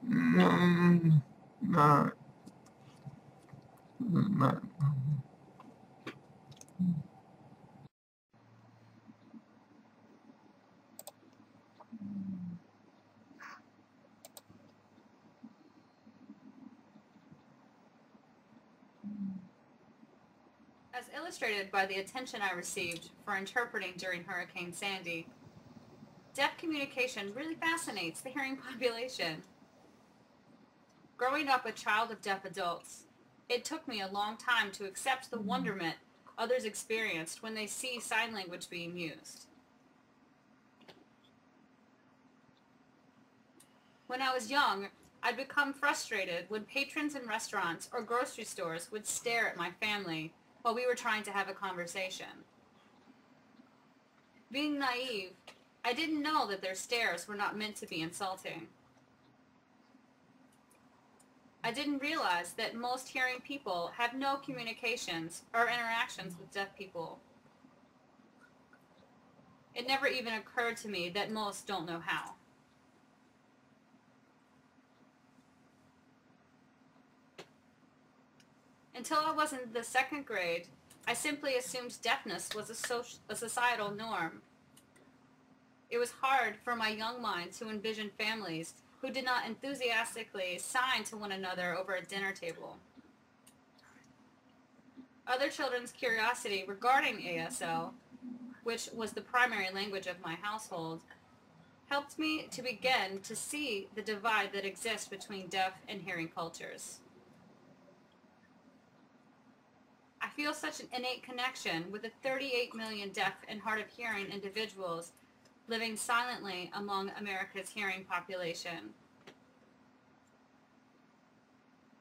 No, not. As illustrated by the attention I received for interpreting during Hurricane Sandy, deaf communication really fascinates the hearing population. Growing up a child of deaf adults, it took me a long time to accept the wonderment others experienced when they see sign language being used. When I was young, I'd become frustrated when patrons in restaurants or grocery stores would stare at my family while we were trying to have a conversation. Being naive, I didn't know that their stares were not meant to be insulting. I didn't realize that most hearing people have no communications or interactions with deaf people. It never even occurred to me that most don't know how. Until I was in the second grade, I simply assumed deafness was a societal norm. It was hard for my young mind to envision families who did not enthusiastically sign to one another over a dinner table. Other children's curiosity regarding ASL, which was the primary language of my household, helped me to begin to see the divide that exists between deaf and hearing cultures. I feel such an innate connection with the 38 million deaf and hard of hearing individuals living silently among America's hearing population.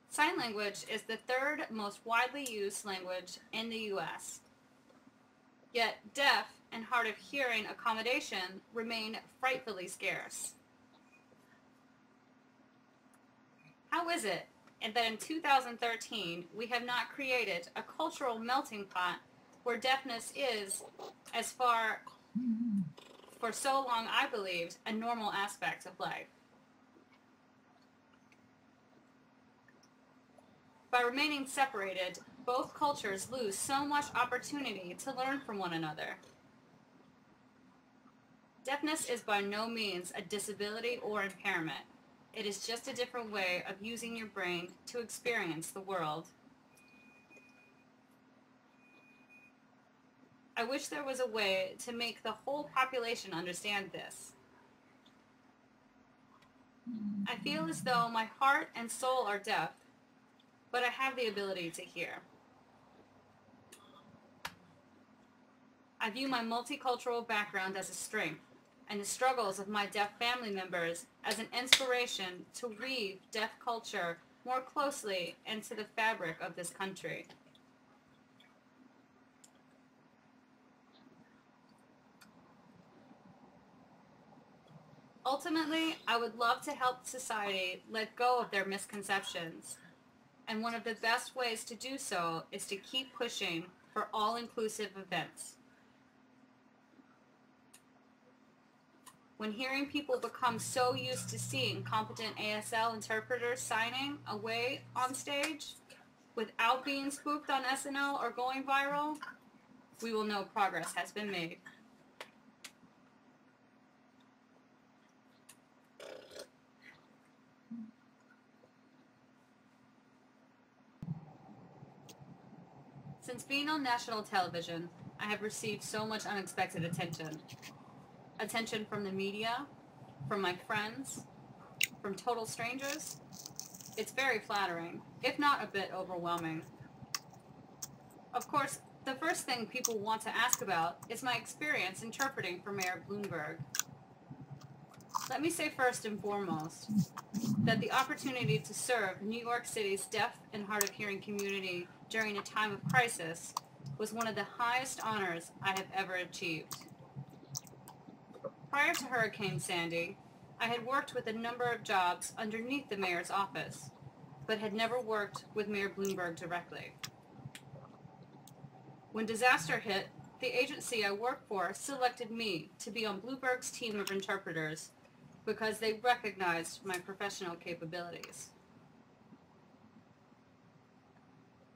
Sign language is the third most widely used language in the U.S. Yet deaf and hard of hearing accommodation remain frightfully scarce. How is it that in 2013 we have not created a cultural melting pot where deafness is, as far for so long I believed, a normal aspect of life? By remaining separated, both cultures lose so much opportunity to learn from one another. Deafness is by no means a disability or impairment. It is just a different way of using your brain to experience the world. I wish there was a way to make the whole population understand this. I feel as though my heart and soul are deaf, but I have the ability to hear. I view my multicultural background as a strength, and the struggles of my deaf family members as an inspiration to weave deaf culture more closely into the fabric of this country. Ultimately, I would love to help society let go of their misconceptions, and one of the best ways to do so is to keep pushing for all-inclusive events. When hearing people become so used to seeing competent ASL interpreters signing away on stage without being spoofed on SNL or going viral, we will know progress has been made. Since being on national television, I have received so much unexpected attention. Attention from the media, from my friends, from total strangers. It's very flattering, if not a bit overwhelming. Of course, the first thing people want to ask about is my experience interpreting for Mayor Bloomberg. Let me say first and foremost that the opportunity to serve New York City's deaf and hard of hearing community during a time of crisis was one of the highest honors I have ever achieved. Prior to Hurricane Sandy, I had worked with a number of jobs underneath the mayor's office, but had never worked with Mayor Bloomberg directly. When disaster hit, the agency I work for selected me to be on Bloomberg's team of interpreters because they recognized my professional capabilities.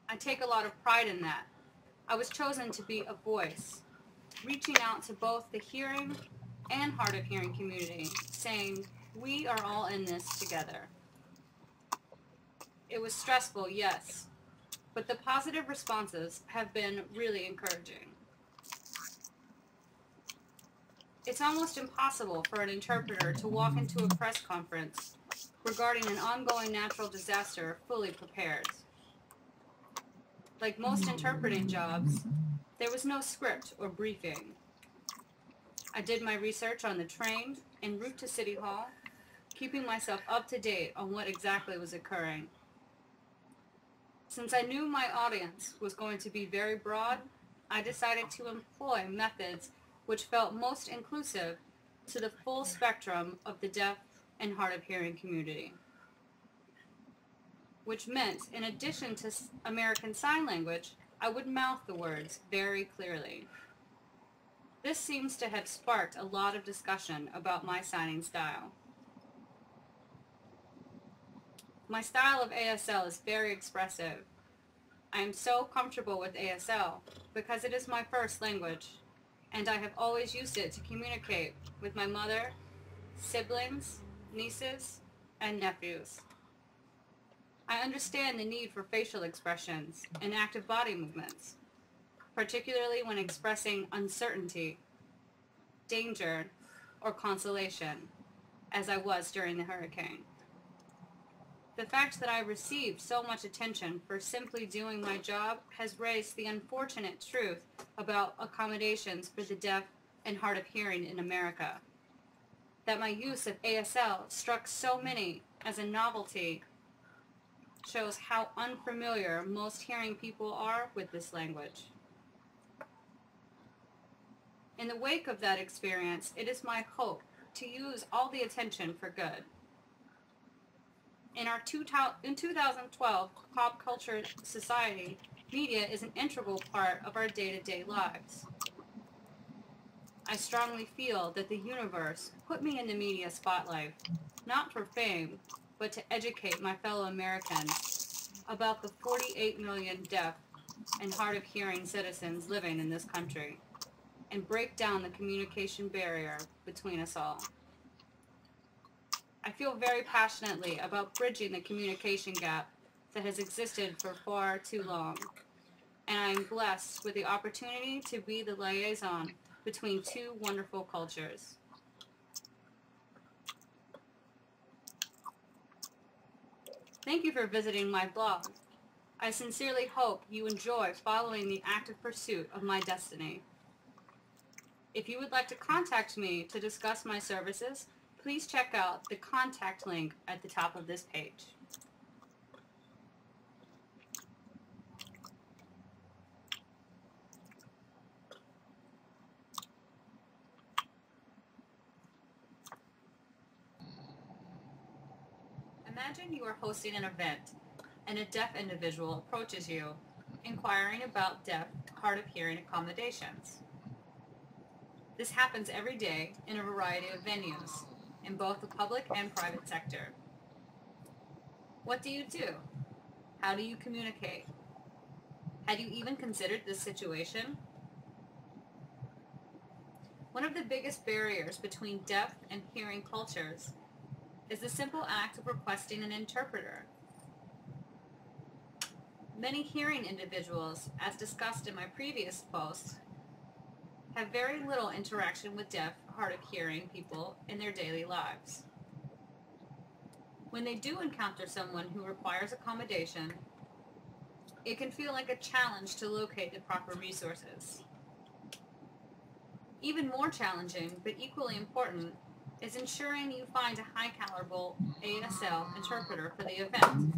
I take a lot of pride in that. I was chosen to be a voice, reaching out to both the hearing and hard of hearing community, saying, we are all in this together. It was stressful, yes, but the positive responses have been really encouraging. It's almost impossible for an interpreter to walk into a press conference regarding an ongoing natural disaster fully prepared. Like most interpreting jobs, there was no script or briefing. I did my research on the train en route to City Hall, keeping myself up to date on what exactly was occurring. Since I knew my audience was going to be very broad, I decided to employ methods which felt most inclusive to the full spectrum of the deaf and hard of hearing community. Which meant, in addition to American Sign Language, I would mouth the words very clearly. This seems to have sparked a lot of discussion about my signing style. My style of ASL is very expressive. I am so comfortable with ASL because it is my first language, and I have always used it to communicate with my mother, siblings, nieces, and nephews. I understand the need for facial expressions and active body movements, particularly when expressing uncertainty, danger, or consolation, as I was during the hurricane. The fact that I received so much attention for simply doing my job has raised the unfortunate truth about accommodations for the deaf and hard of hearing in America. That my use of ASL struck so many as a novelty shows how unfamiliar most hearing people are with this language. In the wake of that experience, it is my hope to use all the attention for good. In 2012 pop culture society, media is an integral part of our day-to-day lives. I strongly feel that the universe put me in the media spotlight, not for fame, but to educate my fellow Americans about the 48 million deaf and hard of hearing citizens living in this country, and break down the communication barrier between us all. I feel very passionately about bridging the communication gap that has existed for far too long, and I am blessed with the opportunity to be the liaison between two wonderful cultures. Thank you for visiting my blog. I sincerely hope you enjoy following the active pursuit of my destiny. If you would like to contact me to discuss my services, please check out the contact link at the top of this page. Imagine you are hosting an event and a deaf individual approaches you, inquiring about deaf, hard of hearing accommodations. This happens every day in a variety of venues, in both the public and private sector. What do you do? How do you communicate? Had you even considered this situation? One of the biggest barriers between deaf and hearing cultures is the simple act of requesting an interpreter. Many hearing individuals, as discussed in my previous post, have very little interaction with deaf, hard of hearing people in their daily lives. When they do encounter someone who requires accommodation, it can feel like a challenge to locate the proper resources. Even more challenging, but equally important, is ensuring you find a high-caliber ASL interpreter for the event.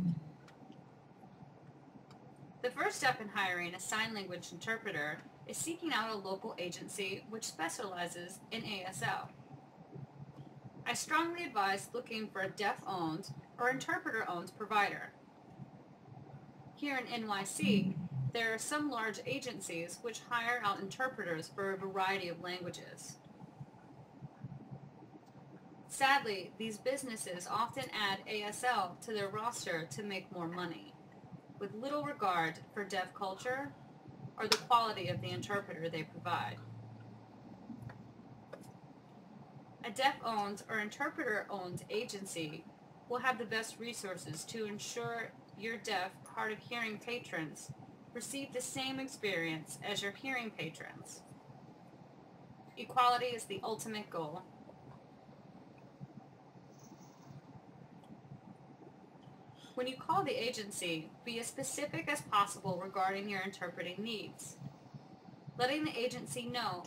The first step in hiring a sign language interpreter is seeking out a local agency which specializes in ASL. I strongly advise looking for a deaf-owned or interpreter-owned provider. Here in NYC, There are some large agencies which hire out interpreters for a variety of languages. Sadly, these businesses often add ASL to their roster to make more money, with little regard for deaf culture or the quality of the interpreter they provide. A deaf-owned or interpreter-owned agency will have the best resources to ensure your deaf, hard-of-hearing patrons receive the same experience as your hearing patrons. Equality is the ultimate goal. When you call the agency, be as specific as possible regarding your interpreting needs. Letting the agency know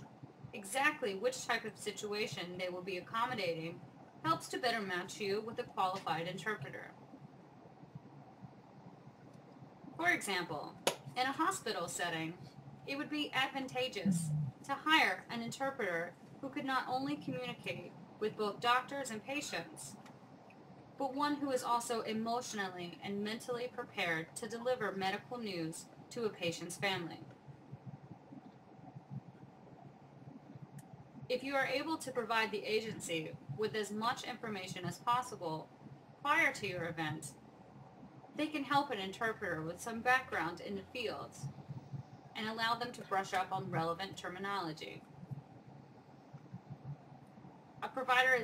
exactly which type of situation they will be accommodating helps to better match you with a qualified interpreter. For example, in a hospital setting, it would be advantageous to hire an interpreter who could not only communicate with both doctors and patients, but one who is also emotionally and mentally prepared to deliver medical news to a patient's family. If you are able to provide the agency with as much information as possible prior to your event, they can help an interpreter with some background in the field and allow them to brush up on relevant terminology. A provider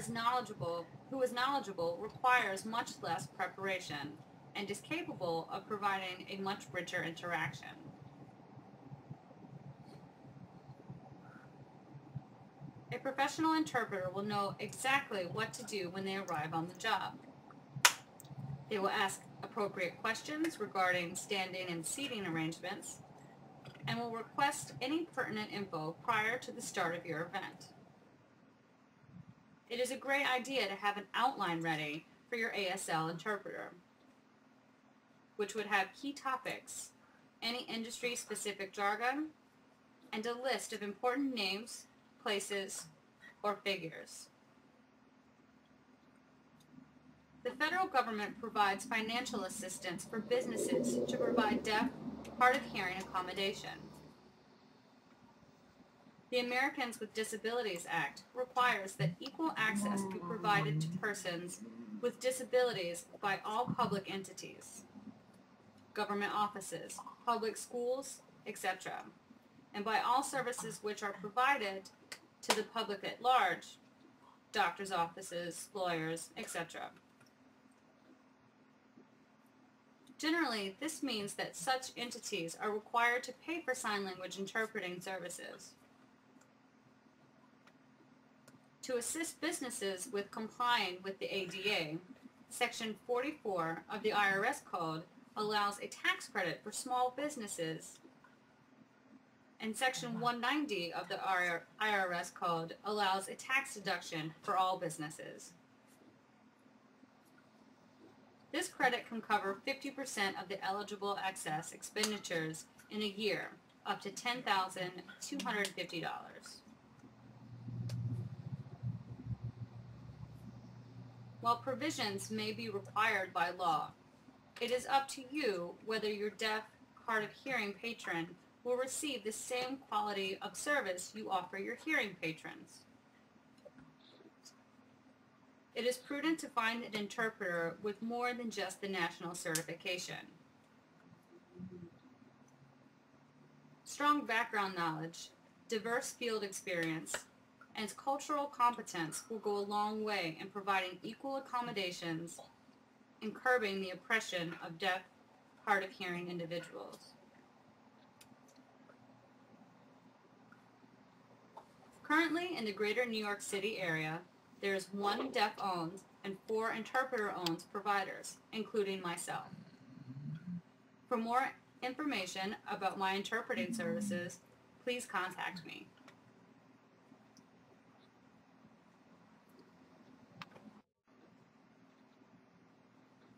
who is knowledgeable requires much less preparation and is capable of providing a much richer interaction. A professional interpreter will know exactly what to do when they arrive on the job. They will ask appropriate questions regarding standing and seating arrangements and will request any pertinent info prior to the start of your event. It is a great idea to have an outline ready for your ASL interpreter, which would have key topics, any industry-specific jargon, and a list of important names, places, or figures. The federal government provides financial assistance for businesses to provide deaf, hard-of-hearing accommodation. The Americans with Disabilities Act requires that equal access be provided to persons with disabilities by all public entities, government offices, public schools, etc., and by all services which are provided to the public at large, doctors' offices, lawyers, etc. Generally, this means that such entities are required to pay for sign language interpreting services. To assist businesses with complying with the ADA, Section 44 of the IRS Code allows a tax credit for small businesses, and Section 190 of the IRS Code allows a tax deduction for all businesses. This credit can cover 50% of the eligible excess expenditures in a year, up to $10,250. While provisions may be required by law, it is up to you whether your deaf, hard-of-hearing patron will receive the same quality of service you offer your hearing patrons. It is prudent to find an interpreter with more than just the national certification. Strong background knowledge, diverse field experience, and cultural competence will go a long way in providing equal accommodations and curbing the oppression of deaf, hard-of-hearing individuals. Currently, in the greater New York City area, there is 1 deaf-owned and 4 interpreter-owned providers, including myself. For more information about my interpreting services, please contact me.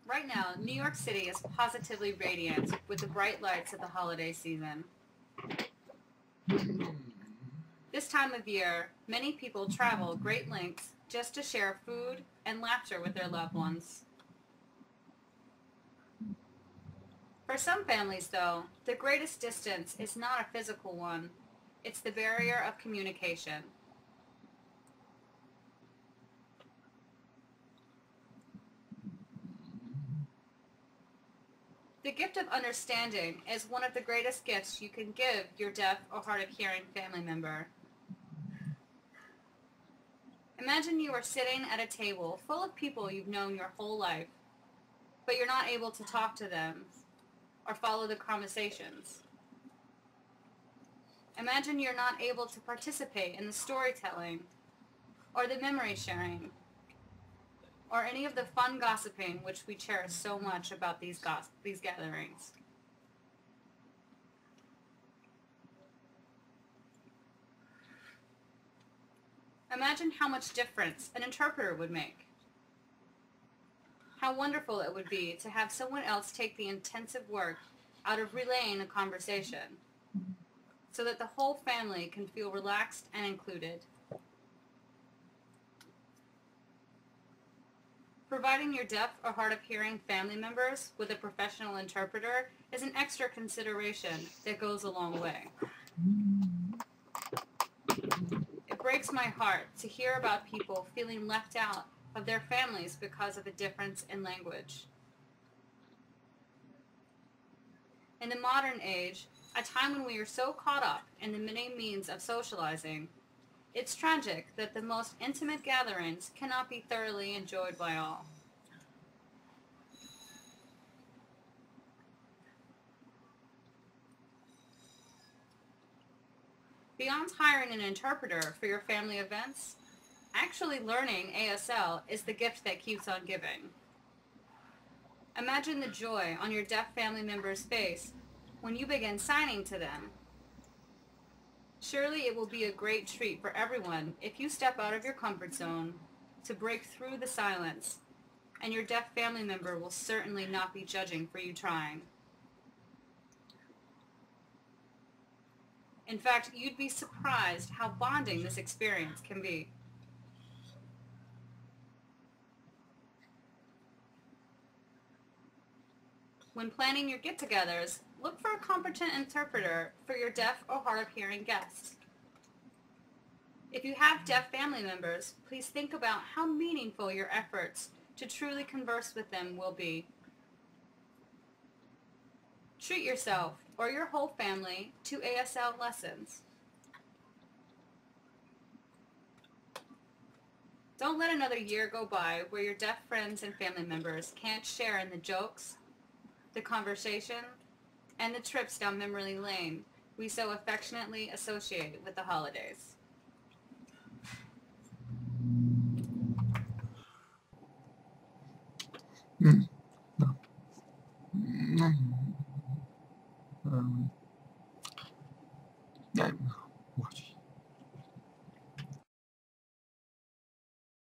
Right now, New York City is positively radiant with the bright lights of the holiday season. This time of year, many people travel great lengths just to share food and laughter with their loved ones. For some families, though, the greatest distance is not a physical one. It's the barrier of communication. The gift of understanding is one of the greatest gifts you can give your deaf or hard of hearing family member. Imagine you are sitting at a table full of people you've known your whole life, but you're not able to talk to them or follow the conversations. Imagine you're not able to participate in the storytelling or the memory sharing or any of the fun gossiping which we cherish so much about these gatherings. Imagine how much difference an interpreter would make. How wonderful it would be to have someone else take the intensive work out of relaying a conversation so that the whole family can feel relaxed and included. Providing your deaf or hard of hearing family members with a professional interpreter is an extra consideration that goes a long way. It breaks my heart to hear about people feeling left out of their families because of a difference in language. In the modern age, a time when we are so caught up in the many means of socializing, it's tragic that the most intimate gatherings cannot be thoroughly enjoyed by all. Beyond hiring an interpreter for your family events, actually learning ASL is the gift that keeps on giving. Imagine the joy on your deaf family member's face when you begin signing to them. Surely it will be a great treat for everyone if you step out of your comfort zone to break through the silence, and your deaf family member will certainly not be judging for you trying. In fact, you'd be surprised how bonding this experience can be. When planning your get-togethers, look for a competent interpreter for your deaf or hard of hearing guests. If you have deaf family members, please think about how meaningful your efforts to truly converse with them will be. Treat yourself or your whole family to ASL lessons. Don't let another year go by where your deaf friends and family members can't share in the jokes, the conversation, and the trips down memory lane we so affectionately associate with the holidays. No. Yeah, watch.